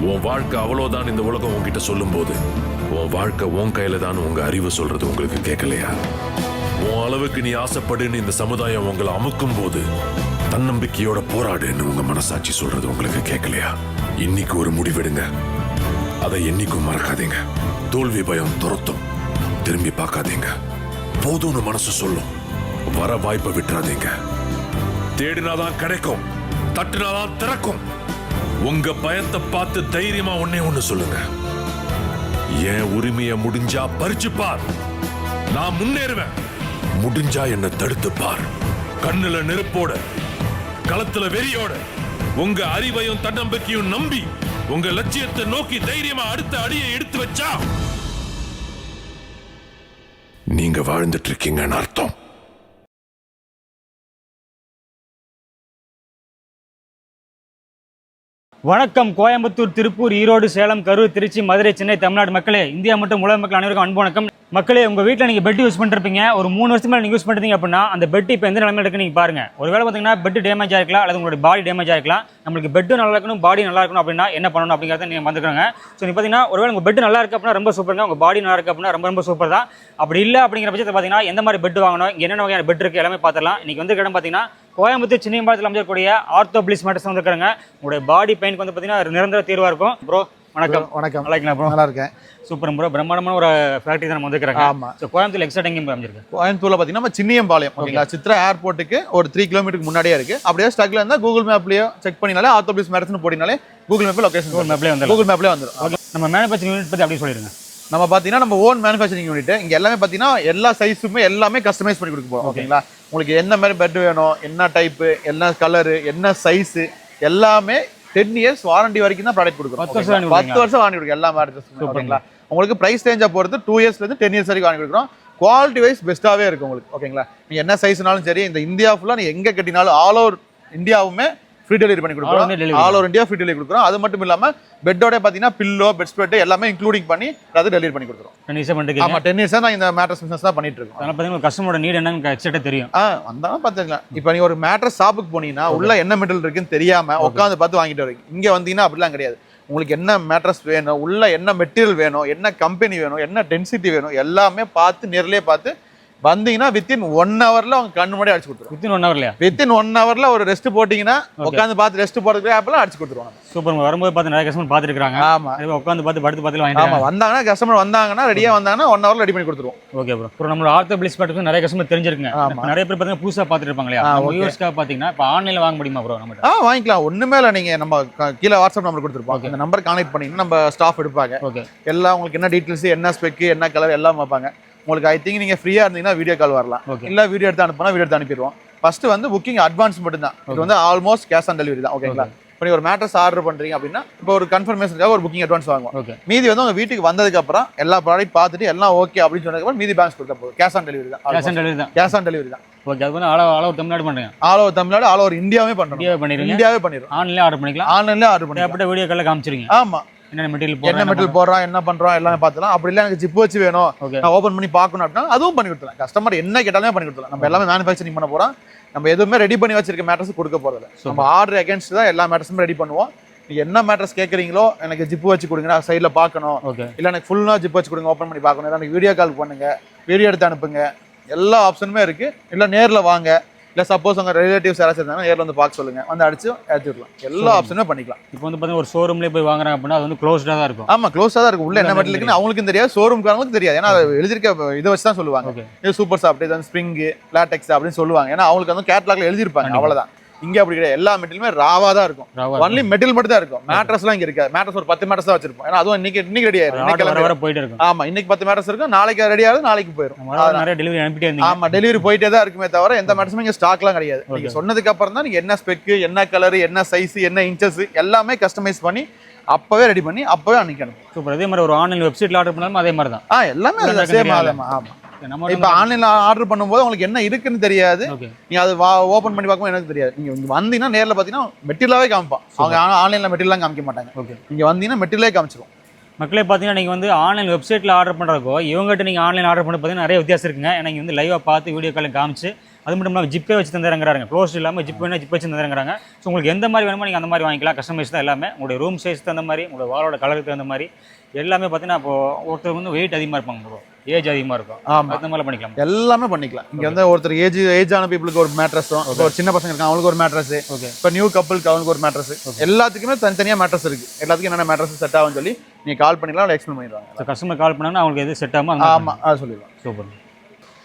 உன் வாழ்க்கை அவ்வளோதான் இந்த உலகம் உன்கிட்ட சொல்லும் போது உன் வாழ்க்கை உன் கையில தான் உங்க அறிவு சொல்றது உங்களுக்கு கேட்கலையா? உன் அளவுக்கு நீ ஆசைப்படுன்னு இந்த சமுதாயம் உங்களை அமுக்கும் போது தன்னம்பிக்கையோட போராடுன்னு உங்க மனசாட்சி சொல்றது உங்களுக்கு கேட்கலையா? இன்னைக்கு ஒரு முடிவெடுங்க. அதை என்னைக்கும் மறக்காதீங்க. தோல்வி பயம் துரத்தும், திரும்பி பார்க்காதீங்க. போதும்னு மனசு சொல்லும். வர வாய்ப்பை விட்டுறாதீங்க. தேடினாதான் கிடைக்கும், தட்டினாதான் திறக்கும். உங்க பயத்தை பார்த்து தைரியமா ஒண்ணு சொல்லுங்க. என் உரிமையை முடிஞ்சா பறிச்சு பார், நான் முன்னேறுவேன். முடிஞ்சா என்ன தடுத்து பார். கண்ணுல நெருப்போட, களத்துல வெறியோட, உங்க அறிவையும் தன்னம்பிக்கையும் நம்பி உங்க லட்சியத்தை நோக்கி தைரியமா அடுத்த அடியை எடுத்து வச்சா நீங்க வாழ்ந்துட்டு இருக்கீங்கன்னு அர்த்தம். வணக்கம். கோயம்புத்தூர், திருப்பூர், ஈரோடு, சேலம், கரூர், திருச்சி, மதுரை, சென்னை, தமிழ்நாடு மக்களே, இந்தியா மற்றும் உலக மக்கள் அனைவருக்கும் அன்பு வணக்கம். மக்களே, உங்கள் வீட்டில் நீங்கள் பெட் யூஸ் பண்ணிருப்பீங்க. ஒரு 3 வருஷத்துக்கு மேலே நீங்கள் யூஸ் பண்ணுறீங்க அப்படின்னா அந்த பெட் இப்போ எந்த நிலைமையில் இருக்குன்னு நீங்கள் பாருங்கள். ஒருவேளை பார்த்தீங்கன்னா பெட் டேமேஜ் ஆகிருக்கலாம், அல்லது உங்களுடைய பாடி டேமேஜ் ஆகிருக்கலாம். நம்மளுக்கு பெட்டு நல்லா இருக்கணும், பாடி நல்லா இருக்கணும் அப்படின்னா என்ன பண்ணணும் அப்படிங்கிறத நீங்கள் வந்துருக்காங்க. ஸோ நீங்கள் பார்த்தீங்கன்னா ஒருவேளை உங்கள் பெட் நல்லா இருக்குது அப்படின்னா ரொம்ப சூப்பருங்க, உங்கள் பாடி நல்லா இருக்குது அப்படின்னா ரொம்ப சூப்பர் தான். அப்படி இல்லை அப்படிங்கிற பட்சத்தில் பார்த்தீங்கன்னா எந்த மாதிரி பெட் வாங்கணும், என்னென்ன வகையான பெட் இருக்குது எல்லாமே பார்த்துடலாம். இன்றைக்கி வந்து இடம் பார்த்தீங்கன்னா கோயம்புத்தூர் சின்னியம்பாளையத்தில் அமைச்சக்கூடிய ஆர்த்தோ பிளிஸ் மேட்டர்ஸ் வந்துருக்காங்க. உங்களுடைய பாடி பெயினுக்கு வந்து பார்த்தீங்கன்னா நிரந்தர தீர்வாக இருக்கும். ப்ரோ வணக்கம். வணக்கம். நல்லா இருக்கீங்களா ப்ரோ? நல்லா இருக்கேன். Super bro. பிரம்மாண்டமான ஒரு ஃபேக்டரி தான் நம்ம வந்துருக்காங்க. ஆமாம். ஸோ கோயம்புத்தூர் எக்ஸாக்ட் எங்கேயும் அமைஞ்சிருக்கு? கோயம்புத்தூர்ல பார்த்தீங்கன்னா நம்ம சின்னியம்பாளையம், ஓகேங்களா, சித்ரா ஏர்போர்ட்டுக்கு ஒரு 3 கிலோமீட்டருக்கு முன்னாடியே இருக்கு. அப்படியே ஸ்டக்ல இருந்தால் கூகுள் மேப்லயோ செக் பண்ணினாலே ஆர்த்தோ பிளிஸ் மேட்டர்ஸ்னு போட்டினாலே கூகுள் மேப்ல லொகேஷன் கூகுள் மேப்லேயே வந்துடும். நம்ம மேனுஃபேக்சரிங் யூனிட் பற்றி அப்படி சொல்லிடுங்க. நம்ம பார்த்தீங்கன்னா நம்ம ஓன் மேனுஃபேக்சரிங் யூனிட். இங்கே எல்லாமே பார்த்தீங்கன்னா எல்லா சைஸுமே எல்லாமே கஸ்டமைஸ் பண்ணி கொடுக்க போகிறோம், ஓகேங்களா. உங்களுக்கு என்ன மாதிரி பெட் வேணும், என்ன டைப்பு, என்ன கலரு, என்ன சைஸு, எல்லாமே 10 இயர்ஸ் வாரண்டி வரைக்கும் தான் ப்ராடக்ட் கொடுக்குறோம். 10 வருஷம் வாரண்டி கொடுக்கும் எல்லா மேட்ரஸும், ஓகேங்களா. உங்களுக்கு ப்ரைஸ் ரேஞ்சை பொறுத்து 2 இயர்ஸ்லேருந்து 10 இயர்ஸ் வரைக்கும் வாங்கி கொடுக்குறோம். குவாலிட்டி வைஸ் பெஸ்ட்டாகவே இருக்கும் உங்களுக்கு, ஓகேங்களா. நீங்கள் என்ன சைஸ்னாலும் சரி, இந்த இந்தியா ஃபுல்லாக நீங்கள் எங்கே கட்டினாலும் ஆல் ஓவர் இந்தியாவுமே ஃப்ரீ டெலிவரி பண்ணி கொடுக்குறோம். All over India free delivery கொடுக்குறோம். அது மட்டும் இல்லாமல் பெட்டோட பார்த்தீங்கன்னா பில்லோ, பெட் ஸ்ப்ரெட் எல்லாமே இன்க்ளூடிங் பண்ணி அதை டெலிவரி பண்ணி கொடுக்குறோம். 10 இயர்ஸ் பண்ணிட்டு. ஆமாம், 10 இயர்ஸாக நான் இந்த மேட்ரஸ் பிஸ்னஸ் தான் பண்ணிட்டு இருக்கோம். அதனால் பார்த்தீங்கன்னா கஸ்டமரோட நீட் என்னன்னு எக்ஸாக்டாக தெரியும். வந்தாலும் பார்த்துக்கலாம். இப்போ நீங்கள் ஒரு மேட்ரஸ் ஷாப்புக்கு போனீங்கன்னா உள்ள என்ன மெட்டல் இருக்குன்னு தெரியாமல் உட்காந்து பார்த்து வாங்கிட்டு வரீங்க. இங்கே வந்தீங்கன்னா அப்படிலாம் கிடையாது. உங்களுக்கு என்ன மேட்ரஸ் வேணும், உள்ள என்ன மெட்டீரியல் வேணும், என்ன கம்பெனி வேணும், என்ன டென்சிட்டி வேணும், எல்லாமே பார்த்து நேர்லேயே பார்த்து வந்தீங்கன்னா வித்தின் 1 ஹவர்ல அவங்க கண்ணு முன்னாடி அடிச்சு கொடுத்துருவோம். வித்தின் 1 ஹவர்லையா? வித்தின் 1 ஹவர்ல ஒரு ரெஸ்ட் போட்டீங்கன்னா உட்காந்து பார்த்து ரெஸ்ட் போறதுக்கு ஆப்லாம் அடிச்சு கொடுத்துருவாங்க. சூப்பர். வரும்போது பார்த்து நிறைய கஸ்டமர் பார்த்துட்டு இருக்காங்க. ஆமா, உட்காந்து பார்த்து படுத்து பார்த்து வாங்கிட்டு. ஆமா, வந்தாங்கன்னா கஸ்டமர் வந்தாங்கன்னா ரெடியா வந்தாங்கன்னா 1 ஹவர்ல ரெடி பண்ணி கொடுத்துருவோம். Okay bro. அப்புறம் நம்ம ஆர்த்தோ பிளிஸ் மேட்டர்ஸ் நிறைய கஸ்டமர் தெரிஞ்சிருக்குங்க. நிறைய பேர் பார்த்தீங்கன்னா புதுசாக பார்த்துட்டு இருப்பாங்க இல்லையா? நம்ம வியூவர்ஸ்க்காக பார்த்தீங்கன்னா இப்போ ஆன்லைனில் வாங்க முடியுமா ப்ரோ? நம்ம வாங்கிக்கலாம். ஒண்ணுமே இல்லை. நீங்க நம்ம கீழே வாட்ஸ்அப் நம்பர் கொடுத்துருப்போம். இந்த நம்பர் கான்டெக்ட் பண்ணீங்கன்னா நம்ம ஸ்டாஃப் எடுப்பாங்க. ஓகே. எல்லாம் உங்களுக்கு என்ன டீட்டெயில்ஸ், என்ன ஸ்பெக், என்ன கலர் எல்லாம் பார்ப்பாங்க. உங்களுக்கு ஐ திங்க் நீங்க ஃப்ரீயா இருந்தீங்கன்னா வீடியோ கால் வரலாம். இல்ல வீடியோ எடுத்து அனுப்புனா வீடியோ எடுத்து அனுப்பிடுவோம். ஃபர்ஸ்ட் வந்து புக்கிங் அட்வான்ஸ் மட்டும் தான். இது வந்து ஆல்மோஸ்ட் கேஷ் ஆன் டெலிவரி தான், ஓகேங்களா. இப்போ நீங்க ஒரு மேட்ரஸ் ஆர்டர் பண்றீங்க அப்படின்னா இப்போ ஒரு கன்ஃபர்மேஷனுக்காக ஒரு புக்கிங் அட்வான்ஸ் வாங்குவோம். மீதி வந்து உங்க வீட்டுக்கு வந்ததுக்கு அப்புறம் எல்லா ப்ராடக்ட் பார்த்துட்டு எல்லாம் ஓகே அப்படின்னு சொன்னதுக்கு அப்புறம் மீதி பேலன்ஸ் கொடுத்தா போதும். கேஷ் ஆன் டெலிவரி தான். கேஷ் ஆன் டெலிவரி தான். கேஷ் ஆன் டெலிவரி தான். ஓகே. அது வந்து ஆல் ஓவர் தமிழ்நாடு பண்றீங்க? All over Tamil Nadu, all over இந்தியாவே பண்றோம். இந்தியாவே பண்ணிடுறோம். ஆன்லைன்ல ஆர்டர் பண்ணிக்கலாம். ஆன்லைன்ல ஆர்டர் பண்ணிக்கலாம். அப்படி வீடியோ கால்ல காமிச்சிருங்க. ஆமா, என்ன மெட்டீரியல் போடுறோம், என்ன பண்றோம் எல்லாமே பார்த்துலாம். அப்படி இல்லை எனக்கு ஜிப் வச்சு வேணும், நான் ஓப்பன் பண்ணி பார்க்கணும் அப்படின்னா அதுவும் பண்ணி கொடுத்துலாம். கஸ்டமர் என்ன கேட்டாலுமே பண்ணி கொடுத்துலாம். நம்ம எல்லாமே மேனுஃபேக்சரிங் பண்ண போறோம். நம்ம எதுவுமே ரெடி பண்ணி வச்சிருக்க மேட்ரஸ் கொடுக்க போறதில்ல. நம்ம ஆர்டர் அகேன்ஸ்ட் தான் எல்லா மேட்ரஸுமே ரெடி பண்ணுவோம். நீங்க என்ன மேட்ரஸ் கேட்குறீங்களோ, எனக்கு ஜிப் வச்சு கொடுங்க, நான் சைடில் பார்க்கணும், இல்லை எனக்கு ஃபுல்லா ஜிப் வச்சு கொடுங்க, ஓப்பன் பண்ணி பார்க்கணும், எனக்கு வீடியோ கால் பண்ணுங்க, வீடியோ எடுத்து அனுப்புங்க, எல்லா ஆப்ஷனுமே இருக்கு. இல்லை நேரில் வாங்க, இல்லை சப்போஸ் உங்க ரிலேட்டிவ்ஸ் யாராச்சும் இருந்தாங்கன்னா நேரில் வந்து பார்க்க சொல்லுங்க, வந்து அடிச்சு ஏற்றிடலாம். எல்லா ஆப்ஷனுமே பண்ணிக்கலாம். இப்போ வந்து பார்த்தீங்கன்னா ஒரு ஷோரூம்லேயே போய் வாங்குறாங்க அப்படின்னா அது வந்து க்ளோஸ்டாக தான் இருக்கும். ஆமா, க்ளோஸாக தான் இருக்கும். உள்ள என்ன மெட்டல் இருக்குன்னு அவங்களுக்கும் தெரியாது, ஷோரூம்காரங்களுக்கும் தெரியாது. ஏன்னா எழுதிருக்க இதை வச்சு தான் சொல்லுவாங்க. இது சூப்பர் சாஃப்ட், இது ஸ்ப்ரிங், லாட்டெக்ஸ் அப்படின்னு சொல்லுவாங்க. ஏன்னா அவங்களுக்கு வந்து கேட்லாக்ல எழுதிருப்பாங்க, அவ்வளவுதான். இங்க அப்படி கிடையாது. எல்லா மெட்டீரியலுமே ராவா தான் இருக்கும். ஒன்லி மெட்டீரியல் மட்டும் தான் இருக்கும். மேட்ரஸ்லாம் இங்க இருக்காது. மேட்ரஸ் ஒரு 10 மேட்ரஸ் தான் வச்சிருப்போம். ஏன்னா அதுவும் இன்னைக்கு ரெடி ஆயிடும். இன்னைக்கு போயிட்டு இருக்கும். ஆமா, இன்னைக்கு 10 மேட்ரஸ் இருக்கும், நாளைக்கு ரெடி ஆகுது, நாளைக்கு போயிடும். நிறைய டெலிவரி அனுப்பிட்டே இருந்தீங்க. ஆமா, டெலிவரி போயிட்டே தான் இருக்குமே தவிர எந்த மேட்ரஸுமே இங்க ஸ்டாக்லாம் கிடையாது. நீங்க சொன்னதுக்கு அப்புறம் தான் நீங்க என்ன ஸ்பெக், என்ன கலர், என்ன சைஸ், என்ன இன்ச்சஸ் எல்லாமே கஸ்டமைஸ் பண்ணி அப்பவே ரெடி பண்ணி அப்பவே அன்னைக்கு அனுப்பும். சூப்பர். அதே மாதிரி ஒரு ஆன்லைன் வெப்சைட்ல ஆர்டர் பண்ணாலும் அதே மாதிரி தான். எல்லாமே சேம். ஆமா, இப்ப ஆன்லைன்ல ஆர்டர் பண்ணும்போது உங்களுக்கு என்ன இருக்குன்னு தெரியாது. நீங்க அது ஓபன் பண்ணி பார்க்கும்போது எனக்கு தெரியாது. நீங்க இங்க வந்தீங்கன்னா நேர்ல பாத்தீங்கன்னா மெட்டீரியலாவே காமிப்பான். அவங்க ஆன்லைன்ல மெட்டீரியல்லாம் காமிக்க மாட்டாங்க. நீங்க வந்தீங்கன்னா மெட்டீரியலே காமிச்சிருவோம். மக்களே பார்த்தீங்கன்னா நீங்கள் வந்து ஆன்லைன் வெப்சைட்டில் ஆர்டர் பண்ணுறதுக்கோ இவங்ககிட்ட நீங்கள் ஆன்லைன் ஆர்டர் பண்ண பார்த்தீங்கன்னா நிறைய வித்தியாசம் இருக்குங்க. ஏன்னா இங்கே வந்து லைவாக பார்த்து வீடியோ காலில் காமிச்சு அது மட்டும் இல்லாமல் ஜிப்பே வச்சு தந்துறங்கிறாங்க, க்ளோஸ் இல்லாமல் ஜிப் வேணால் ஜிப் வச்சு தந்துறங்கிறாங்க. ஸோ உங்களுக்கு எந்த மாதிரி வேணுமோ நீங்கள் அந்த மாதிரி வாங்கிக்கலாம். கஸ்டமைஸ் தான் எல்லாமே. உங்களுடைய ரூம் சைஸ் தகுந்த மாதிரி, உங்களோட வாலோட கலருக்கு தகுந்த மாதிரி எல்லாமே பார்த்தீங்கன்னா இப்போ ஒருத்தர் வந்து வெயிட் அதிகமாக இருப்பாங்க ப்ரோ, ஏஜ் அதிகமாக இருக்கும். ஆமாம், அந்த மாதிரி பண்ணிக்கலாம், எல்லாமே பண்ணிக்கலாம். இங்கே வந்து ஒருத்தர் ஏஜ் ஆன பீப்புளுக்கு ஒரு மேட்ரஸும், ஒரு சின்ன பசங்க இருக்காங்க அவங்களுக்கு ஒரு மேட்ரஸ், ஓகே, இப்போ நியூ கப்பலுக்கு அவங்களுக்கு ஒரு மேட்ரஸ், எல்லாத்துக்குமே தனித்தனியாக மேட்ரஸ் இருக்குது. எல்லாத்துக்கும் என்னென்ன மேட்ரஸ் செட் ஆகும்னு சொல்லி நீங்கள் கால் பண்ணிக்கலாம், அதை எக்ஸ்பிளைன் பண்ணிடுவாங்க. ஸோ கஸ்டமர் கால் பண்ணாங்கன்னா அவங்களுக்கு எது செட் ஆகும். ஆமாம், அதை சொல்லிடுவாங்க. சூப்பர்.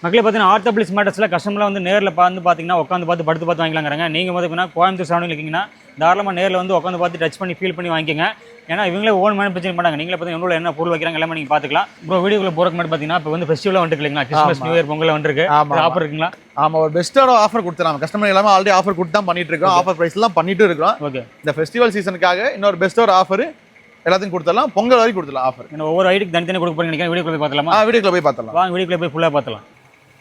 மக்களே பார்த்தீங்கன்னா ஆர்த்தோபிளிக்ஸ் மேட்டர்ஸில் கஸ்டமர்லாம் வந்து நேரில் பார்த்தீங்கன்னா உட்காந்து பார்த்து படுத்து பார்த்து வாங்கிக்கலாங்கிறாங்க. நீங்கள் வந்து பார்த்தீங்கன்னா கோயம்புத்தூர் சரௌண்டிங் இருக்கீங்கன்னா தாராளமாக நேரில் வந்து உட்காந்து பார்த்து டச் பண்ணி ஃபீல் பண்ணி வாங்கிக்கோங்க. ஏன்னா இவங்களே ஓன் மேனுஃபேக்சரிங் பண்ணாங்க. நீங்களே பார்த்தீங்கன்னா எவ்வளோ என்ன பொருள் வைக்கிறாங்க எல்லாமே நீங்கள் பார்த்துக்கலாம். ப்ரோ வீடியோக்குள்ள போகிறக்கு மட்டும் பார்த்தீங்கன்னா இப்போ வந்து ஃபெஸ்டிவலாக வந்துருக்கு இல்லைங்களா, கிறிஸ்மஸ் நியூ இயர் பொங்கல் வந்துருக்கு, ஆஃபர் இருக்குங்களா? ஆமாம், ஒரு பெஸ்ட்டான ஆஃபர் கொடுத்துருவாங்க. கஸ்டமர் எல்லாமே ஆல்ரெடி ஆஃபர் கொடுத்து தான் பண்ணிட்டு இருக்கோம். ஆஃபர் ப்ரைஸ்லாம் பண்ணிட்டு இருக்கோம். ஓகே, இந்த ஃபெஸ்டிவல் சீசனுக்காக இன்னொரு பெஸ்ட்டான ஆஃபர் எல்லாத்தையும் கொடுத்துடலாம். பொங்கல் வரைக்கும் கொடுத்துடலாம் ஆஃபர். ஏன்னா ஒவ்வொரு ஐடிக்கு தனித்தனி கொடுக்க போகிறீங்க. நினைக்கிறேன் வீடியோக்குள்ள போய் பார்த்தலாமா? வீடியோக்குள்ள போய் பார்த்தலாம். வாங்க வீடியோக்குள்ள போய் ஃபுல்லாக பார்த்தலாம்.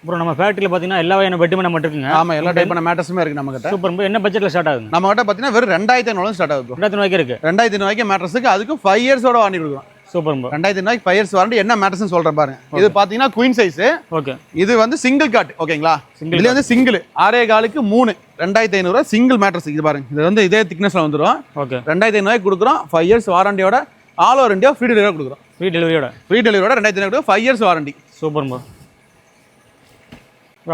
ப்ரோ நம்ம ஃபேக்ட்ரியில் பார்த்தீங்கன்னா எல்லா வகையான பெட்டுமே நம்ம இருக்குங்க. ஆமாம், எல்லா டைப்பான மேட்ரஸுமே இருக்குது நம்ம கிட்ட. சூப்பர். என்ன பட்ஜெட்டில் ஸ்டார்ட் ஆகுது நம்ம கிட்ட? பார்த்தீங்கன்னா வெறும் 2500 ஸ்டார்ட் ஆகுது. 2500 இருக்குது. 2500 மேட்ரஸுக்கு அதுக்கும் 5 இயர்ஸோட வாரண்டி கொடுக்குறோம். Super bro. 2500 5 years warranty. என்ன மேட்ரஸ்னு சொல்கிறேன் பாருங்க. இது பார்த்தீங்கன்னா குயின் சைஸ். ஓகே, இது வந்து சிங்கிள் காட். ஓகேங்களா, இதுல வந்து சிங்கிள் 6.25க்கு 3 2500 சிங்கிள் மேட்ரஸ். இது பாருங்க, இது வந்து இதே திக்னஸ்ல வந்துடும். ஓகே, 2500 கொடுக்குறோம். 5 இயர்ஸ் வாரண்டியோட all over India free delivery கொடுக்குறோம். ஃப்ரீ டெலிவரியோட 2500 5 இயர்ஸ் வாரண்டி. Super bro.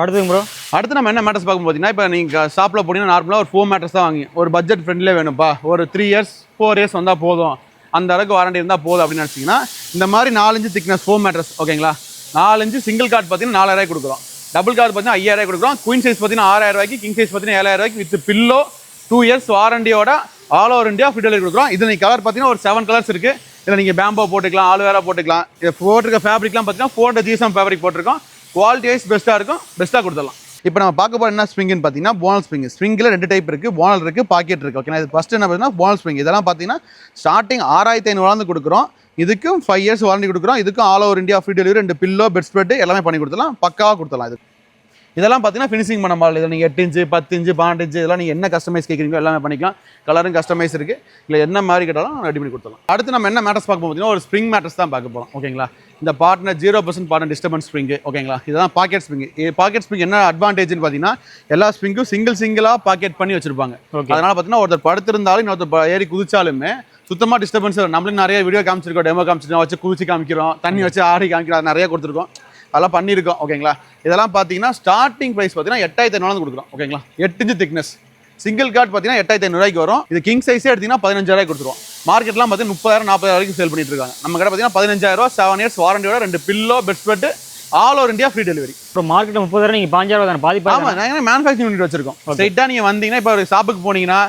அடுத்து ப்ரோ, அடுத்து நம்ம என்ன மேட்ரஸ் பார்க்கும் பார்த்தீங்கன்னா, இப்போ நீங்கள் ஷாப்பில் போனீங்கன்னா நார்மலாக ஒரு 4 மேட்ரஸ் தான் வாங்கி, ஒரு பட்ஜெட் ஃப்ரெண்ட்லியே வேணும்ப்பா, ஒரு 3 இயர்ஸ் 4 இயர்ஸ் வந்தால் போதும், அந்த அளவுக்கு வாரண்டி இருந்தால் போதும் அப்படின்னு நினச்சிங்கன்னா இந்த மாதிரி 4 இன்ச் திக்னஸ் 4 மேட்ரஸ். ஓகேங்களா, 4 இன்ச் சிங்கிள் கார்டு பார்த்தீங்கன்னா 4000 கொடுக்குறோம். டபுள் கார்டு பார்த்தீங்கன்னா 5000 கொடுக்குறோம். குயின் சைஸ் பார்த்தீங்கன்னா 6000, கிங் சைஸ் பார்த்தீங்கன்னா 7000 வித் பில்லோ 2 இயர்ஸ் வாரண்டியோட all over India free delivery கொடுக்குறோம். இது நீங்கள் கலர் பார்த்தீங்கன்னா ஒரு 7 கலர்ஸ் இருக்குது. இதில் நீங்கள் பேம்போ போட்டுக்கலாம், ஆலுவேரா போட்டுக்கலாம். இது போட்டிருக்க ஃபேப்ரிக்லாம் பார்த்தீங்கன்னா 400 GSM ஃபேப்ரிக் போட்டிருக்கோம். குவாலிட்டி வைஸ் பெஸ்ட்டாக இருக்கும், பெஸ்ட்டாக கொடுத்துடலாம். இப்போ நம்ம பார்க்க போகிற என்ன ஸ்ப்ரிங்னு பார்த்தீங்கன்னா போனல் ஸ்ப்ரிங். ஸ்ப்ரிங்கில் 2 டைப் இருக்குது, போனல் இருக்குது, பாக்கெட் இருக்குது. ஓகேனா, இது ஃபஸ்ட்டு என்ன பார்த்தீங்கன்னா போனல் ஸ்ப்ரிங். இதெல்லாம் பார்த்தீங்கன்னா ஸ்டார்டிங் 6500 கொடுக்குறோம். இதுக்கும் 5 இயர்ஸ் வாரண்டி கொடுக்குறோம். இதுக்கும் all over India free delivery, 2 pillow bed spread எல்லாமே பண்ணி கொடுத்துலாம், பக்காவாக கொடுத்துடலாம். இது இதெல்லாம் பார்த்தீங்கன்னா ஃபினிஷிங் பண்ண மாடல். இதில் நீங்கள் 8 இன்ச்சு 10 இன்ச்சு 12 இன்ச்சு இதெல்லாம் நீங்கள் என்ன கஸ்டமைஸ் கேட்குறீங்களோ எல்லாமே பண்ணிக்கலாம். கலரும் கஸ்டமைஸ் இருக்குது. இல்லை என்ன மாதிரி கேட்டாலும் ரெடி பண்ணி கொடுத்துடலாம். அடுத்து நம்ம என்ன மேட்ரஸ் பார்க்க பார்த்தீங்கன்னா ஒரு ஸ்ப்ரிங் மேட்ரஸ் தான் பார்க்க போகிறோம். ஓகேங்களா, இந்த பார்ட்னர் 0% பார்ட்னர் டிஸ்டர்பன்ஸ் ஸ்ப்ரிங். ஓகேங்களா, இதுதான் பாக்கெட் ஸ்ப்ரிங். பாக்கெட் ஸ்ப்ரிங் என்ன அட்வான்டேஜ்னு பார்த்தீங்கன்னா எல்லா ஸ்ப்ரிங்கும் சிங்கிளாக பாக்கெட் பண்ணி வச்சிருப்பாங்க. அதனால பார்த்தீங்கன்னா ஒருத்தர் படுத்திருந்தாலும் இன்னொருத்தர் ஏறி குதிச்சாலுமே சுத்தமாக டிஸ்டர்பன்ஸ். நம்மளும் நிறைய வீடியோ காமிச்சிருக்கோம், டெமோ காமிச்சிருக்கோம், வச்சு குதிச்சு காமிக்கிறோம், தண்ணி வச்சு ஆடி காமிக்கிறோம், நிறைய கொடுத்துருக்கோம், அதெல்லாம் பண்ணியிருக்கோம். ஓகேங்களா, இதெல்லாம் பார்த்தீங்கன்னா ஸ்டார்டிங் ப்ரைஸ் பார்த்தீங்கன்னா 8500 கொடுக்குறோம். ஓகேங்களா, 8 இன்ச்சு திக்னஸ் சிங்கிள் கார்டு பார்த்தீங்கன்னா 8500 வரும். இது கிங் சைஸே எடுத்தீங்கன்னா 15000 கொடுத்துருவோம். மார்க்கெட்லாம் பார்த்தீங்கன்னா 30,000 40,000 வரைக்கும் சேல் பண்ணிட்டு இருக்காங்க. நம்ம கடை பார்த்தீங்கன்னா 15000, 7 இயர்ஸ் வாரண்டியோட 2 pillow bed spread all over India free delivery. இப்போ மார்க்கெட்டில் 30,000 நீங்கள் 5000 தானே பாதி? ஆமாம், நாங்கள் மேனுஃபேக்சரிங் யூனிட் வச்சிருக்கோம். ஸ்ட்ரைட்டாக நீங்கள் வந்தீங்கன்னா இப்போ ஒரு ஷாப்புக்கு போனீங்கன்னா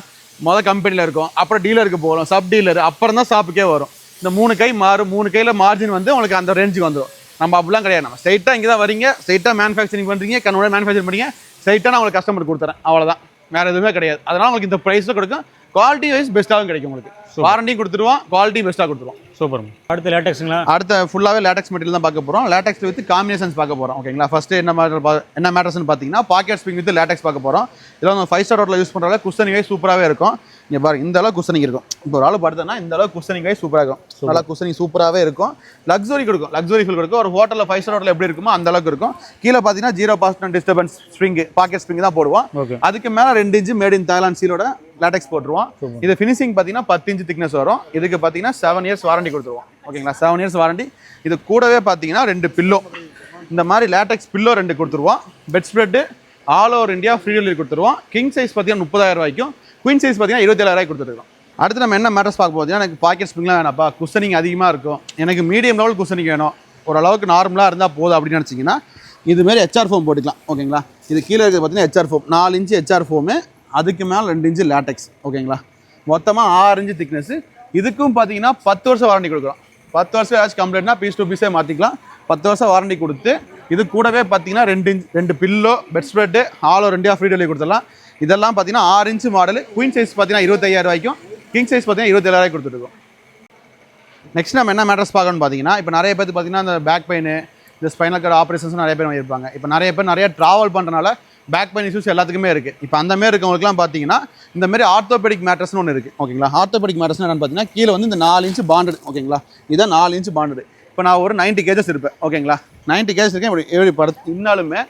மொதல் கம்பெனியில் இருக்கும், அப்புறம் டீலருக்கு போகணும், சப் டீலர், அப்புறம் தான் ஷாப்புக்கே வரும். இந்த 3 கை மாறும். 3 கையில் மார்ஜின் வந்து உங்களுக்கு அந்த ரேஞ்சுக்கு வந்துடும். நம்ம அப்படிலாம் கிடையாது. நம்ம ஸ்ட்ரைட்டாக இங்கே தான் வரீங்க, ஸ்ட்ரைட்டாக மேனுஃபேக்சரிங் பண்ணுறீங்க, கண்ணோட மேனுஃபேக்சரிங் பண்ணுறீங்க, ஸ்ட்ரைட்டாக நான் உங்களுக்கு கஸ்டமர் கொடுத்துறேன், அவ்வளோதான். வேறு எதுவுமே கிடையாது. அதனால் உங்களுக்கு இந்த ப்ரைஸில் கொடுக்கும். குவாலிட்டி வைஸ் பெஸ்ட்டாகவும் கிடைக்கும். உங்களுக்கு வாரண்டியும் கொடுத்துருவோம், குவாலிட்டி பெஸ்ட்டாக கொடுத்துருவோம். சூப்பர். அடுத்து லேட்டெக்ஸுங்களா? அடுத்த ஃபுல்லாகவே லேட்டெக்ஸ் மெட்டீரியல் தான் பார்க்க போகிறோம். லேட்டெக்ஸ் வித் காம்பினேஷன்ஸ் பார்க்க போகிறோம். ஓகேங்களா, ஃபஸ்ட்டு என்ன மேட்டர்ஸ்னு பார்த்தீங்கன்னா பாக்கெட் ஸ்ப்ரிங் வித் லேட்டெக்ஸ் பார்க்க போகிறோம். இதில் வந்து 5 ஸ்டார் ஹோட்டலில் யூஸ் பண்ணுறாங்க. குஷனிங் வைஸ் சூப்பராகவே இருக்கும். இங்கே பாருங்க, இந்த அளவுக்கு குஷனிங் இருக்கும். இப்போ ஒரு ஆள் படுத்தோன்னா இந்த அளவுக்கு குஷனிங் வைஸ் சூப்பராக இருக்கும். நல்லா குஷனிங் சூப்பராகவே இருக்கும். லக்ஸரி கொடுக்கும், லக்ஸரி ஃபீல் கொடுக்கும். ஒரு ஹோட்டலில் 5 ஸ்டார் ஹோட்டலில் எப்படி இருக்குமோ அந்த அளவுக்கு இருக்கும். கீழே பார்த்தீங்கன்னா 0% டிஸ்டர்பன்ஸ் ஸ்ப்ரிங் பாக்கெட் ஸ்ப்ரிங் தான் போடுவோம். அதுக்கு மேலே 2 இன்ச்சு மேட் இன் தாய்லாந்து சீலோட லேட்டெக்ஸ் போட்டுருவோம். இது ஃபினிஷிங் பார்த்தீங்கன்னா 10 இன்ச்சு திக்னஸ் வரும். இதுக்கு பார்த்தீங்கன்னா 7 இயர்ஸ் வாரண்டி கொடுத்துருவோம். ஓகேங்களா, 7 இயர்ஸ் வாரண்டி. இது கூடவே பார்த்தீங்கன்னா 2 பில்லோ, இந்த மாதிரி லேட்டெக்ஸ் பில்லோ 2 கொடுத்துருவோம். Bed spread all over India free delivery கொடுத்துருவோம். கிங் சைஸ் பார்த்தீங்கன்னா 30,000 ரூபாய்க்கும், குயின் சைஸ் பார்த்தீங்கன்னா 27,000 கொடுத்துருக்கோம். அடுத்து நம்ம என்ன மேட்டர்ஸ் பார்க்க போகிறோம், எனக்கு பாக்கெட் ஸ்ப்ரிங்லாம் வேணாப்பா, குஷனிங் அதிகமாக இருக்கும், எனக்கு மீடியம் லெவல் குஷனிங் வேணும், ஓரளவுக்கு நார்மலாக இருந்தால் போதும் அப்படின்னு நினச்சிங்கன்னா இதுமாரி HR ஃபோம் போட்டுக்கலாம். ஓகேங்களா, இது கீழே இருக்கிறது பார்த்தீங்கன்னா HR foam 4 inch HR foam, அதுக்கு மேலே 2 இன்ச்சு லேட்டெக்ஸ். ஓகேங்களா, மொத்தமாக 6 இன்ச்சு திக்னஸ். இதுக்கும் பார்த்தீங்கன்னா 10 வருஷம் வாரண்டி கொடுக்குறோம். 10 வருஷம் ஏதாச்சும் கம்ப்ளைண்ட்னா பீஸ் டு பீஸே மாற்றிக்கலாம். 10 வருஷம் வாரண்டி கொடுத்து இது கூடவே பார்த்தீங்கன்னா 2 pillow bed spread all over India free delivery கொடுத்துடலாம். இதெல்லாம் பார்த்தீங்கன்னா 6 இன்ச்சு மாடல். குயின் சைஸ் பார்த்தீங்கன்னா 25,000 ரூபாய்க்கும், கிங் சைஸ் பார்த்தீங்கன்னா 27,000 கொடுத்துருக்கோம். நெக்ஸ்ட் நம்ம என்ன மேட்டர்ஸ் பார்க்கணும்னு பார்த்தீங்கன்னா, இப்போ நிறைய பேர் பார்த்தீங்கன்னா இந்த பேக் பெயின், இந்த ஸ்பைனல் கார்டு ஆப்ரேஷன்ஸ் நிறைய பேர் இருப்பாங்க. இப்போ நிறைய பேர் நிறைய ட்ராவல் பண்ணுறனால பேக் பெயின் இஷ்யூஸ் எல்லாத்துக்குமே இருக்குது. இப்போ அந்த மாதிரி இருக்கவங்களுக்குலாம் பார்த்தீங்கன்னா இந்த மாதிரி ஆர்த்தோபெடிக் மேட்ரஸ்னு ஒன்று இருக்குது. ஓகேங்களா, ஆர்த்தோபெடிக் மேட்ரஸ்னு என்னன்னு பார்த்தீங்கன்னா கீழே வந்து இந்த 4 இன்ச்சு பாண்டடு. ஓகேங்களா, இதான் 4 இன்ச்சு பாண்டடு. இப்போ நான் ஒரு 90 kg இருப்பேன். ஓகேங்களா, 90 kg இருக்கேன். இப்படி படுத்து இருந்தாலுமே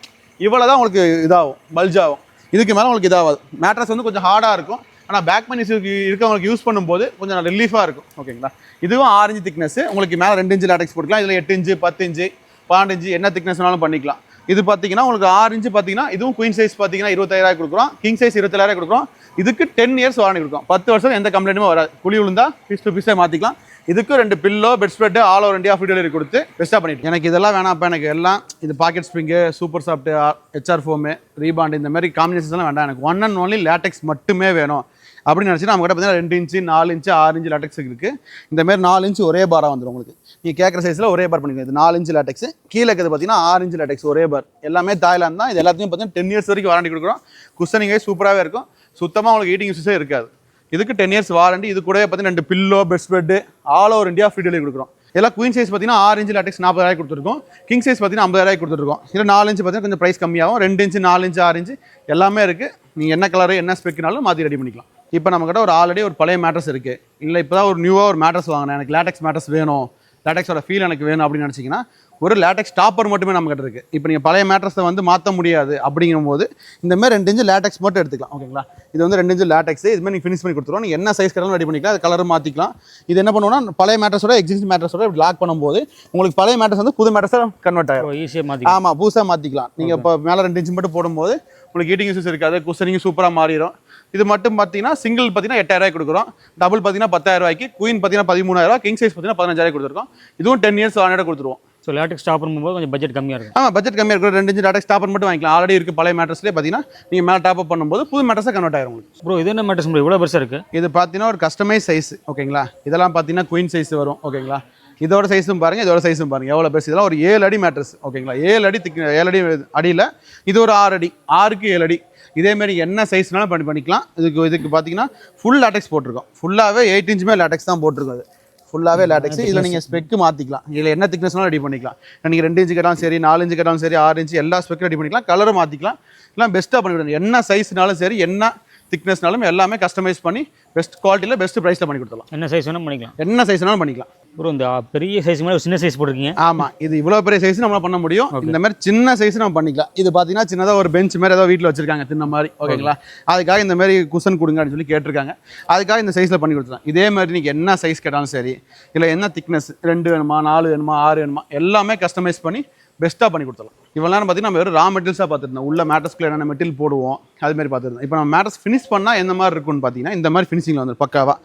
இவ்வளோ தான் உங்களுக்கு இதாகும், பல்ஜ் ஆகும். இதுக்கு மேலே உங்களுக்கு இதாகாது. மேட்ரஸ் வந்து கொஞ்சம் ஹார்டாக இருக்கும், ஆனால் பேக் பெயின் இருக்கவங்களுக்கு யூஸ் பண்ணும்போது கொஞ்சம் ரிலீஃபாக இருக்கும். ஓகேங்களா, இதுவும் 6 இன்ச் திக்னஸ். உங்களுக்கு மேலே 2 இன்ச் லேட்டக்ஸ் போட்டுக்கலாம். இதில் 8 இன்ச்சு 10 இன்ச்சு 12 இன்ச்சு என்ன திக்னஸ் வேணாலும் பண்ணிக்கலாம். இது பார்த்தீங்கன்னா உங்களுக்கு 6 இன்ச்சு பார்த்தீங்கன்னா இதுவும் குயின் சைஸ் பார்த்தீங்கன்னா 25,000 கொடுக்குறோம், கிங் சைஸ் 27,000 கொடுக்குறோம். இதுக்கு 10 இயர்ஸ் வாரண்டி கொடுக்கும். 10 வருஷம் எந்த கம்ப்ளைண்ட்டுமே வராது. குழி விழுந்தா பீஸ் டு பீஸே மாற்றிக்கலாம். இதுக்கு 2 pillow bed spread all over India free delivery கொடுத்து பெஸ்ட்டாக பண்ணிட்டு எனக்கு இதெல்லாம் வேணாம்ப்பா, எனக்கு எல்லாம் இது pocket spring, super soft, HR foam, rebond இந்த மாதிரி காம்பினேஷன்ஸ்லாம் வேண்டாம், எனக்கு ஒன் அண்ட் ஒன்லி லேட்டெக்ஸ் மட்டுமே வேணும் அப்படின்னு நினச்சிட்டு நம்ம கிட்ட பார்த்தீங்கன்னா 2 இன்ச்சு 4 இன்ச்சு 6 இன்ச்சு லேட்டெக்ஸ் இருக்குது. இந்த மாதிரி 4 இன்ச்சு ஒரே பாராக வந்துடும் உங்களுக்கு. நீங்கள் கேட்குற சைஸில் ஒரே பார் பண்ணிக்கலாம். இது 4 இன்ச்சு லேட்டெக்ஸ். கீழே இருக்கிறது பார்த்தீங்கன்னா 6 இன்ச்சு லேட்டெக்ஸ் ஒரே பார். எல்லாமே தாய்லாந்து தான். இது எல்லாத்தையும் பார்த்தீங்கன்னா 10 இயர்ஸ் வரைக்கும் வாரண்டி கொடுக்குறோம். குஷனிங்கே சூப்பராகவே இருக்கும். சுத்தமாக உங்களுக்கு ஈட்டிங் இஷ்யூஸே இருக்காது. இதுக்கு 10 இயர்ஸ் வாரண்டி. இது கூட பார்த்தீங்கன்னா 2 pillow bed spread all over India free delivery கொடுக்குறோம். இதெல்லாம் குயின் சைஸ் பார்த்தீங்கன்னா 6 இன்ச்சு லேட்டெக்ஸ் 40,000 கொடுத்துருக்கோம். கிங் சைஸ் பார்த்தீங்கன்னா 50,000 கொடுத்துருக்கோம். இதில் 4 இன்ச்சு பார்த்தீங்கன்னா கொஞ்சம் ப்ரைஸ் கம்மியாகும். 2 இன்ச்சு 4 இன்ச்சு 6 இன்ச்சு எல்லாமே இருக்குது. நீங்கள் என்ன கலரு என்ன ஸ்பெக்னாலும் மாற்றி ரெடி பண்ணிக்கலாம். இப்போ நம்மக்கிட்ட ஒரு ஆல்ரெடி ஒரு பழைய மேட்ரஸ் இருக்குது, இல்லை இப்போ தான் ஒரு நியூவாக ஒரு மேட்ரஸ் வாங்கினேன், எனக்கு லேட்டெக்ஸ் மேட்ரஸ் வேணும், லேட்டெக்ஸோட ஃபீல் எனக்கு வேணும் அப்படின்னு நினச்சிங்கன்னா ஒரு லேட்டெக்ஸ் டாப்பர் மட்டுமே நம்மகிட்ட இருக்குது. இப்போ நீங்கள் பழைய மேட்ரஸை வந்து மாற்ற முடியாது அப்படிங்கும்போது இந்த மாதிரி 2 இன்ச்சு லேட்டெக்ஸ் மட்டும் எடுத்துக்கலாம். ஓகேங்களா, இது வந்து 2 இன்ச்சு லேட்டெக்ஸ். இது மாதிரி நீங்கள் ஃபினிஷ் பண்ணி கொடுத்துருவோம். நீங்கள் என்ன சைஸ் கலரும் ரெடி பண்ணிக்கலாம், அது கலரும் மாற்றிக்கலாம். இது என்ன பண்ணுவோம்னா பழைய மேட்ரஸோட எக்ஸிஸ்டிங் மேட்ரஸோட லாக் பண்ணும்போது உங்களுக்கு பழைய மேட்ரஸ் வந்து புது மேட்ரஸாக கன்வெர்ட் ஆகும். ஈஸியாக மாற்றி ஆமாம், புதுசாக மாற்றிக்கலாம். நீங்கள் இப்போ மேலே 2 இன்ச்சு மட்டும் போடும்போது உங்களுக்கு ஹீட்டிங் இஷ்யூஸ் இருக்காது, குஷனிங் சூப்பராக மாறிடும். இது மட்டும் பார்த்தீங்கன்னா சிங்கிள் பார்த்தீங்கன்னா 8,000 கொடுக்குறோம், டபுள் பார்த்தீங்கன்னா 10,000, குயின் பார்த்தீங்கன்னா 13,000, கிங் சைஸ் பார்த்தீங்கன்னா 15,000 கொடுத்துருக்கோம். இதுவும் 10 இயர்ஸ் வாரண்டி கொடுத்துருவோம். ஸோ லேட்டெக்ஸ் ஸ்டாப் பண்ணும்போது கொஞ்சம் பட்ஜெட் கம்மியாக இருக்கும். ஆமாம், பட்ஜெட் கம்மியாக இருக்கும். 2 இன்ச்சு லேட்டெக்ஸ் டாப்பர் மட்டும் வாங்கிக்கலாம். ஆல்ரெடி இருக்குது பழைய மேட்ரஸ்லேயே பார்த்தீங்கன்னா நீங்கள் மேலே டாப் அப் பண்ணும்போது புது மேட்ரஸாக கன்வெர்ட் ஆயிரும் உங்களுக்கு. ப்ரோ இது என்ன மேட்ரஸ் ப்ரோ இவ்வளோ பெருசாக இருக்குது? இது பார்த்தீங்கன்னா ஒரு கஸ்டமைஸ் சைஸ். ஓகேங்களா, இதெல்லாம் பார்த்தீங்கன்னா குயின் சைஸ் வரும். ஓகேங்களா, இதோட சைஸும் பாருங்கள், இதோட சைஸும் பாருங்கள் எவ்வளோ பெருசு. இதெல்லாம் ஒரு 7 அடி மேட்ரஸ். ஓகேங்களா, 7 அடி 7 அடி அடியில் இது ஒரு 6 அடி, 6க்கு 7 அடி. இதேமாரி என்ன சைஸ்னாலும் பண்ணிக்கலாம். இதுக்கு பார்த்தீங்கன்னா ஃபுல் லேட்டெக்ஸ் போட்டிருக்கோம். ஃபுல்லாகவே 8 இன்ச்சுமே லேட்டெக்ஸ் தான் போட்டிருக்கோம். அது ஃபுல்லாகவே லேட்டெக்ஸ். இதில் நீங்கள் ஸ்பெக்கு மாற்றிக்கலாம். இதில் என்ன திக்னஸ்னாலும் ரெடி பண்ணிக்கலாம். நீங்கள் 2 இன்ச்சு கேட்டாலும் சரி, 4 இன்ச்சு கேட்டாலும் சரி, 6 இன்ச்சு எல்லா ஸ்பெக்கும் ரெடி பண்ணிக்கலாம். கலரும் மாற்றிக்கலாம். எல்லாம் பெஸ்ட்டாக பண்ணிவிடுங்க. என்ன சைஸ்னாலும் சரி, என்ன திக்னஸ்னாலும் எல்லாமே கஸ்டமைஸ் பண்ணி பெஸ்ட் குவாலிட்டியில் பெஸ்ட் ப்ரைஸில் பண்ணி கொடுத்துடலாம். என்ன சைஸ் வேணும் பண்ணிக்கலாம். என்ன சைஸ்னாலும் பண்ணிக்கலாம். ப்ரோ இந்த பெரிய சைஸ் மாதிரி ஒரு சின்ன சைஸ் போட்டிருக்கீங்க. ஆமாம், இது இவ்வளோ பெரிய சைஸ் நம்மளால் பண்ண முடியும். இந்த மாதிரி சின்ன சைஸ் நம்ம பண்ணிக்கலாம். இது பார்த்தீங்கன்னா சின்னதாக ஒரு பெஞ்ச் மாதிரி ஏதோ வீட்டில் வச்சிருக்காங்க தின்ன மாதிரி. ஓகேங்களா, அதுக்காக இந்த மாதிரி குஷன் கொடுங்க அப்படின்னு சொல்லி கேட்டிருக்காங்க. அதுக்காக இந்த சைஸில் பண்ணி கொடுத்துலாம். இதே மாதிரி நீங்கள் என்ன சைஸ் கேட்டாலும் சரி, இல்லை என்ன திக்னஸ் 2 வேணுமா 4 வேணுமா 6 வேணுமா எல்லாமே கஸ்டமைஸ் பண்ணி பெஸ்ட்டாக பண்ணி கொடுத்துடலாம். இவ்வளோ நேரம் பார்த்தீங்கன்னா நம்ம வெறும் ரா மெட்டீரியல்ஸாக பார்த்துருந்தோம். உள்ள மேட்ரஸ்க்குள்ள என்னென்ன மெட்டீரியல் போடுவோம் அதுமாதிரி பார்த்துருந்தோம். இப்போ நம்ம மேட்ரஸ் ஃபினிஷ் பண்ணால் எந்த மாதிரி இருக்குன்னு பார்த்தீங்கன்னா இந்த மாதிரி ஃபினிஷிங்கில் வந்துடும் பக்காவாக.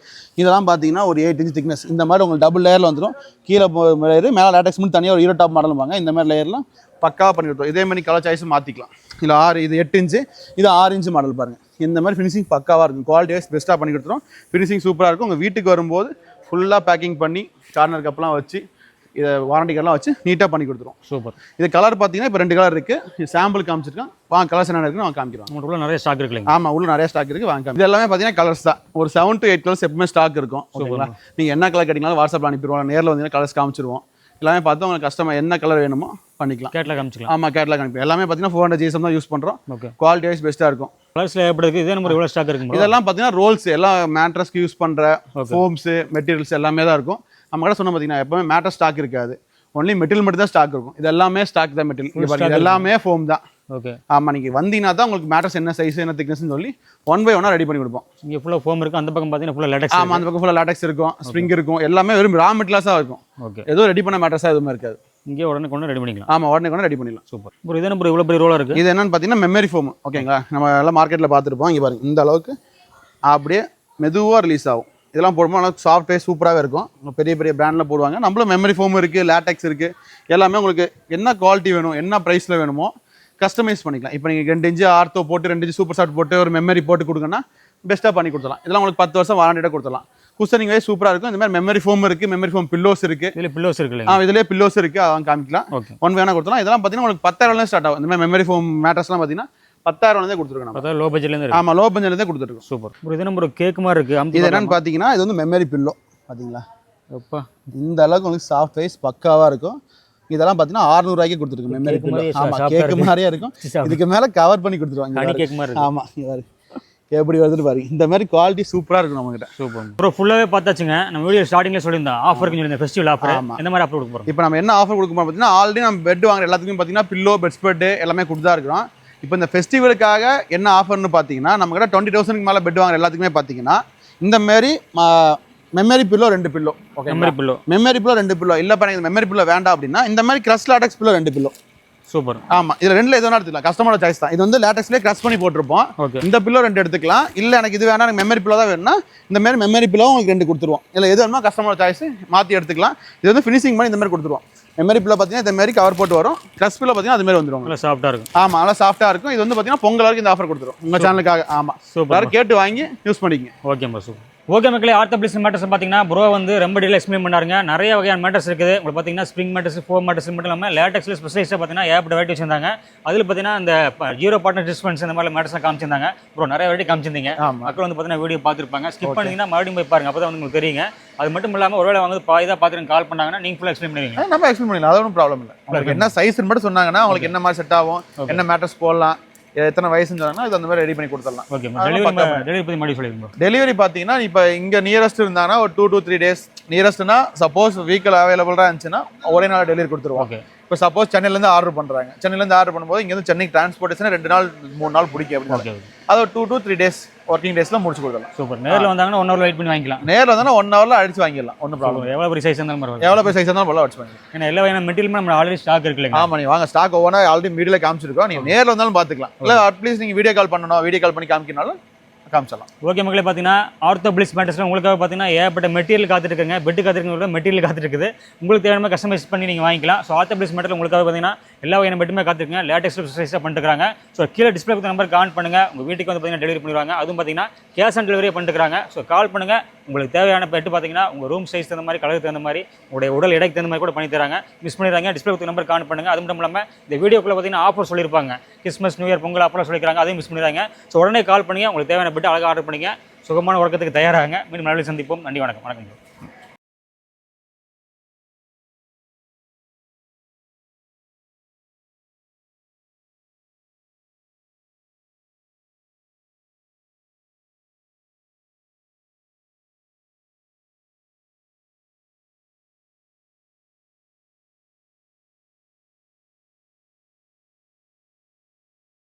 இதெல்லாம் பார்த்தீங்கன்னா ஒரு 8 இன்ச் திக்னஸ். இந்த மாதிரி உங்களுக்கு டபுள் லேயரில் வந்துடும். கீழே லேயர் மேலே லேட்டெக்ஸ் மட்டும் தனியாக ஒரு ஹீரோ டாப் மாடலும் வாங்க. இந்த மாதிரி லேயர்லாம் பக்காவாக பண்ணி கொடுத்தோம். இதே மாதிரி கலர் சாய்ஸும் மாற்றிக்கலாம். இல்லை 6 இது 8 இன்ச்சு, இது 6 இன்ச்சு மாடல் பாருங்கள். இந்த மாதிரி ஃபினிஷிங் பக்காவாக இருக்கும். குவாலிட்டி வைஸ் பெஸ்ட்டாக பண்ணி கொடுத்துரும். ஃபினிஷிங் சூப்பராக இருக்கும். உங்கள் வீட்டுக்கு வரும்போது ஃபுல்லாக பேக்கிங் பண்ணி கார்னர் கப்லாம் வச்சு இதை வாரண்டி கார்டெலாம் வச்சு நீட்டாக பண்ணி கொடுத்துருவோம். சூப்பர். இது கலர் பார்த்தீங்கன்னா இப்போ 2 கலர் இருக்குது. சாம்பிள் காமிச்சிருக்கேன். கலர்ஸ் என்ன இருக்குன்னு அவங்க காமிக்கிறோம். உள்ள நிறைய ஸ்டாக் இருக்குல்ல? ஆமாம், உள்ள நிறைய ஸ்டாக் இருக்குது. வாங்க. இது எல்லாமே பார்த்தீங்கன்னா கலர்ஸ் தான். ஒரு 7 to 8 கலர்ஸ் எப்பவுமே ஸ்டாக் இருக்கும். ஓகேங்களா, நீங்கள் என்ன கலர் கேட்டிங்கனாலும் வாட்ஸ்அப்பில் அனுப்பிடுவோம். நேரில் வந்தீங்கன்னா கலர்ஸ் காமிச்சிருவோம். எல்லாமே பார்த்து உங்களுக்கு கஸ்டமர் என்ன கலர் வேணுமோ பண்ணிக்கலாம். கேட்லாக் காமிச்சிக்கலாம். ஆமாம், கேட்லாக் அனுப்பி எல்லாமே பார்த்தீங்கன்னா 400 GSM தான் யூஸ் பண்ணுறோம். ஓகே, குவாலிட்டி வைஸ் பெஸ்ட்டாக இருக்கும். கலர்ஸில் எப்படி இருக்குது? இதே நம்பர் இவ்வளோ ஸ்டாக் இருக்குங்க. இதெல்லாம் பார்த்தீங்கன்னா ரோல்ஸ் எல்லாம் மேட்ரஸ்க்கு யூஸ் பண்ணுற ஃபோம்ஸு மெட்டீரியல்ஸ் எல்லாமே தான் இருக்கும். நம்ம கூட சொன்ன பார்த்தீங்கன்னா எப்பவுமே மேட்ரஸ் ஸ்டாக் இருக்காது. ஒன்லி மெட்டீரியல் மட்டும் தான் ஸ்டாக் இருக்கும். இது எல்லாமே ஸ்டாக் தான் மெட்டீரியல். எல்லாமே ஃபோம் தான். ஓகே, ஆமாம், நீங்கள் வந்தீங்கன்னா தான் உங்களுக்கு மேட்ரஸ் என்ன சைஸ் என்ன திக்னஸ்னு சொல்லி 1 by 1 ரெடி பண்ணி கொடுப்போம். இங்கே ஃபுல்லாக ஃபோம் இருக்கும். அந்த பக்கம் பார்த்தீங்கன்னா ஃபுல்லாக லேட்டெக்ஸ். ஆமாம், அந்த பக்கம் ஃபுல்லாக லேட்டெக்ஸ் இருக்கும், ஸ்ப்ரிங் இருக்கும். எல்லாமே வெறும் ரா மெட்டீரியல்ஸாக இருக்கும். ஓகே, ஏதோ ரெடி பண்ண மேட்ரஸாக எதுவுமே இருக்காது. இங்கே உடனே கொண்டு ரெடி பண்ணிக்கலாம். ஆமாம், உடனே கொண்டு ரெடி பண்ணிடலாம். சூப்பர். ஒரு இதே நம்பர் இவ்வளோ பெரிய ரோலாக இருக்குது. இது என்னன்னு பார்த்தீங்கன்னா மெமரி ஃபோம். ஓகேங்களா, நம்ம எல்லாம் மார்க்கெட்டில் பார்த்துருப்போம். இங்கே பாருங்க, இந்த அளவுக்கு அப்படியே மெதுவாக ரிலீஸ் ஆகும். இதெல்லாம் போடும்போது நல்லா சாஃப்ட்வேர் சூப்பராகவே இருக்கும். பெரிய பெரிய பிராண்டில் போடுவாங்க. நம்மளும் மெமரி ஃபோம் இருக்குது, லேட்டெக்ஸ் இருக்குது. எல்லாமே உங்களுக்கு என்ன குவாலிட்டி வேணும், என்ன ப்ரைஸில் வேணுமோ கஸ்டமைஸ் பண்ணிக்கலாம். இப்போ நீங்கள் 2 இன்ச்சு ஆர்த்தோ போட்டு 2 இன்ச்சு சூப்பர் சாஃப்ட் போட்டு ஒரு மெமரி போட்டு கொடுங்கன்னா பெஸ்ட்டாக பண்ணி கொடுத்துலாம். இதெல்லாம் உங்களுக்கு 10 வருஷம் வாரண்டியாக கொடுத்துலாம். குஷனிங் வைஸ் சூப்பராக இருக்கும். இந்த மாதிரி மெமரி ஃபோம் இருக்குது, மெமரி ஃபோம் பில்லோஸ் இருக்குது. இதில் பில்லோஸ் இருக்குல்ல? இதிலே பில்லோஸ் இருக்குது, அதான் காமிக்கலாம். ஓகே, 1 வேணா கொடுத்துலாம். இதெல்லாம் பார்த்தீங்கன்னா உங்களுக்கு 10,000 ஸ்டார்ட் ஆகும். இந்த மாதிரி மெமரி ஃபோம் மேட்ரஸ்லாம் பார்த்தீங்கன்னா 10,000 கொடுத்துருக்கோம். அதாவது லோ பட்ஜெட்லேருந்து. ஆமாம், லோ பட்ஜெட்லேருந்து கொடுத்துருக்கோம். சூப்பர். ஒரு இது நம்பர் கேக் மாதிரி இருக்குது. இது என்னன்னு பார்த்தீங்கன்னா இது வந்து மெமரி பில்லோ. பார்த்தீங்களா, எப்பா இந்த அளவுக்கு உங்களுக்கு சாஃப்ட் வைஸ் பக்காவாக இருக்கும். இதெல்லாம் பார்த்தீங்கன்னா 600 ரூபாய்க்கு கொடுத்துருக்கோம். Memory pillow. ஆமாம், கேக்கு மாதிரியே இருக்கும். இதுக்கு மேலே கவர் பண்ணி கொடுத்துருவாங்க. கேக் மாதிரி. ஆமாம், எப்படி வருதுன்னு பாருங்க. இந்த மாதிரி குவாலிட்டி சூப்பராக இருக்கும் நம்மகிட்ட. Super bro. ஃபுல்லாகவே பார்த்தாச்சுங்க. நம்ம வீடியோ ஸ்டார்டிங்ல சொல்லியிருந்தோம் ஆஃபருக்கு சொல்லியிருந்தேன், ஃபெஸ்டிவல் ஆஃபர். எந்த மாதிரி ஆஃபர் கொடுக்க போகிறோம்? இப்போ நம்ம என்ன ஆஃபர் கொடுக்க போகிறோம் பார்த்தீங்கன்னா, ஆல்ரெடி நம்ம பெட் வாங்குற எல்லாத்துக்கும் பார்த்தீங்கன்னா பில்லோ, பெட் ஸ்பெட் எல்லாமே கொடுத்தா இருக்கிறோம். இப்போ இந்த ஃபெஸ்டிவலுக்காக என்ன ஆஃபர்னு பார்த்தீங்கன்னா, நம்ம கிட்ட 20,000க்கு மேலே பெட் வாங்குற எல்லாத்துக்குமே பார்த்தீங்கன்னா இந்த மாதிரி memory pillow 2 pillow. Okay, memory pillow 2 pillow. இல்லை பாருங்க, இந்த மெமரி பில்லோ வேண்டாம் அப்படின்னா இந்த மாதிரி crush LaTeX pillow 2 pillow. Super. ஆமா, இதுல ரெண்டுல எது வேணா எடுத்துக்கலாம், கஸ்டமரோட சாய்ஸ் தான். இது வந்து லேட்டக்ஸ்லயே கிரஷ் பண்ணி போட்டிருப்போம். இந்த பில்லோ 2 எடுத்துக்கலாம். இல்ல எனக்கு இது வேணா, எனக்கு மெமரி பில்லோ தான் வேணும்னா இந்த மாதிரி மெமரி பில்லோ உங்களுக்கு 2 கொடுத்துருவோம். இல்ல எது வேணுமோ கஸ்டமரோட சாய்ஸ் மாத்தி எடுத்துக்கலாம். இது வந்து ஃபினிஷிங் பண்ணி இந்த மாதிரி கொடுத்துருவோம். மெமரி பில்லோ பார்த்தீங்கன்னா இந்த மாதிரி கவர் போட்டு வரும். கிரஷ் பில்லோ பார்த்தீங்கன்னா அது மாதிரி வந்துடும். நல்லா சாஃப்டா இருக்கும். ஆமா, நல்லா சாஃப்டா இருக்கும். இது வந்து பார்த்தீங்கன்னா பொங்கல் வரைக்கும் இந்த ஆஃபர் கொடுத்துரும் உங்க சேனலுக்காக. ஆமா, சூப்பர். கேட்டு வாங்கி யூஸ் பண்ணிக்கங்க. Okay bro, super. ஓகே மக்களே, ஆர்த்தோபிளிஸ் மேட்டர்ஸ் பார்த்தீங்கன்னா ப்ரோ வந்து ரொம்ப டீலாக எக்ஸ்பிளைன் பண்ணாருங்க. நிறைய வகையான மேட்டர்ஸ் இருக்குது. உங்களுக்கு பார்த்தீங்கன்னா ஸ்ப்ரிங் மேட்டர்ஸ், ஃபோம் மேட்டர்ஸ் மட்டும் இல்லாமல் லேட்டெக்ஸில் ஸ்பெஷலிஸ்ட்டாக பார்த்தீங்கன்னா ஏகப்பட்ட வெரைட்டி வச்சிருந்தாங்க. அதில் பார்த்தீங்கன்னா இந்த 0 பார்ட்னர் டிஸ்பென்ஸ் இந்த மாதிரி மேட்டர்ஸ்லாம் காமிச்சிருந்தாங்க. ப்ரோ நிறைய வெரைட்டி காமிச்சிருந்தீங்க. மக்கள் வந்து பார்த்தீங்கன்னா வீடியோ பார்த்துருப்பாங்க. ஸ்கிப் பண்ணிங்கன்னா மறுபடியும் போய் பாருங்க, அப்போ தான் வந்து உங்களுக்கு தெரியுங்க. அது மட்டும் இல்லாமல் ஒருவேளை வந்து பாய்தான் பார்த்துட்டு கால் பண்ணாங்கன்னா நீங்கள் ஃபுல்லாக எக்ஸ்பிளைன் பண்ணுவீங்க. நம்ம எக்ஸ்பிளைன் பண்ணிடலாம், அது ஒன்றும் ப்ராப்ளம் இல்லை. உங்களுக்கு என்ன சைஸ்ன்னு மட்டும் சொன்னாங்கன்னா உங்களுக்கு என்ன மாதிரி செட் ஆகும், என்ன மேட்டர்ஸ் போடலாம், எத்தனை வயசுன்னு சொன்னாங்கன்னா இது அந்த மாதிரி ரெடி பண்ணி கொடுத்துடலாம். ஓகே, டெலிவரி பற்றி மாதிரி சொல்லிடுங்க. டெலிவரி பார்த்தீங்கன்னா இப்போ இங்கே நியரஸ்ட் இருந்தாங்கன்னா ஒரு 2 to 3 days. நியரஸ்ட்னா சப்போஸ் வெஹிக்கிள் அவைலபிளாக இருந்துச்சுன்னா ஒரே நாள் டெலிவரி கொடுத்துருவோம். ஓகே, இப்போ சப்போஸ் சென்னையிலேருந்து ஆர்டர் பண்ணுறாங்க, சென்னையிலேருந்து ஆர்டர் பண்ணும்போது இங்கேருந்து சென்னைக்கு டிரான்ஸ்போர்ட்டேஷன் 2 நாள் 3 நாள் பிடிக்கும் அப்படின்னு. அது ஒரு 2 to 3 days ஒர்க்கிங் டேஸ்ல முடிச்சு கொடுக்கலாம். சூப்பர். நேரில் வந்தாங்கன்னா 1 hour வெயிட் பண்ணி வாங்கிக்கலாம். நேரில் வந்தாங்கன்னா 1 hourல அடிச்சு வாங்கிடலாம். ஒன்றும் ப்ராப்ளம். எவ்வளோ பெரிய சைஸ் இருந்தாலும் பரவாயில்ல, எவ்வளோ பெரிய சைஸ் இருந்தாலும் பரவாயில்ல அடிச்சு வாங்கிக்கலாம். ஏன்னா எல்லா வகையான மெட்டீரியல் நம்ம ஆல்ரெடி ஸ்டாக் இருக்குல்ல. ஆமா, நீங்க வாங்க, ஸ்டாக் ஒவ்வொன்றா ஆல்ரெடி மீடியாவில் காமிச்சிருக்கோம். நீங்க நேரில் வந்தாலும் பார்த்துக்கலாம். இல்லை அட்லீஸ்ட் நீங்க வீடியோ கால் பண்ணணும், வீடியோ கால் பண்ணி காமிக்கனாலும் காமிச்சலாம். ஓகே மக்களே, பார்த்தீங்கன்னா ஆர்த்தோபிளிஸ் மேட்டர்ஸ்ல உங்களுக்காக பார்த்தீங்கன்னா ஏகப்பட்ட மெட்டீரியல் காத்துருக்குங்க. பெட்டு காத்துருக்க மெட்டீரியல் காத்துருக்குது. உங்களுக்கு தேவையான கஸ்டமைஸ் பண்ணி நீங்கள் வாங்கிக்கலாம். ஸோ ஆர்த்தோபிளிஸ் மேட்டர் உங்களுக்காக பார்த்தீங்கன்னா எல்லா வகையான பெட்டுமே காத்துருக்குங்க. லேட்டஸ்ட் ஸ்பெஷலிஸ்ட்டாக பண்ணிட்டுருக்காங்க. ஸோ கீழே டிஸ்பிளே நம்பர் கால் பண்ணுங்க, உங்கள் வீட்டுக்கு வந்து பார்த்தீங்கன்னா டெலிவரி பண்ணிடுவாங்க. அதுவும் பார்த்தீங்கன்னா கேஷ் ஆன் டெலிவரியே பண்ணிட்டுருக்காங்க. ஸோ கால் பண்ணுங்க, உங்களுக்கு தேவையான பெட்டு பார்த்தீங்கன்னா உங்கள் ரூம் சைஸ் தகுந்த மாதிரி, கலருக்கு தகுந்த மாதிரி, உங்களுடைய உடல் எடைக்கு தகுந்த மாதிரி கூட பண்ணி தராங்க. மிஸ் பண்ணிடுறாங்க, டிஸ்பிளே நம்பர் கால் பண்ணுங்க. அது மட்டும் இல்லாமல் இந்த வீடியோக்குள்ள பார்த்தீங்கன்னா ஆஃபர் சொல்லியிருப்பாங்க. Christmas, new year, Pongal offer சொல்லிக்கிறாங்க. அதையும் மிஸ் பண்ணிடுறாங்க. ஸோ உடனே கால் பண்ணுங்க, உங்களுக்கு தேவையான பெட்டு அழகாக ஆர்டர் பண்ணுங்க. சுகமான உறக்கத்துக்கு தயாராக. மீண்டும் நாளை சந்திப்போம். நன்றி, வணக்கம். வணக்கம்.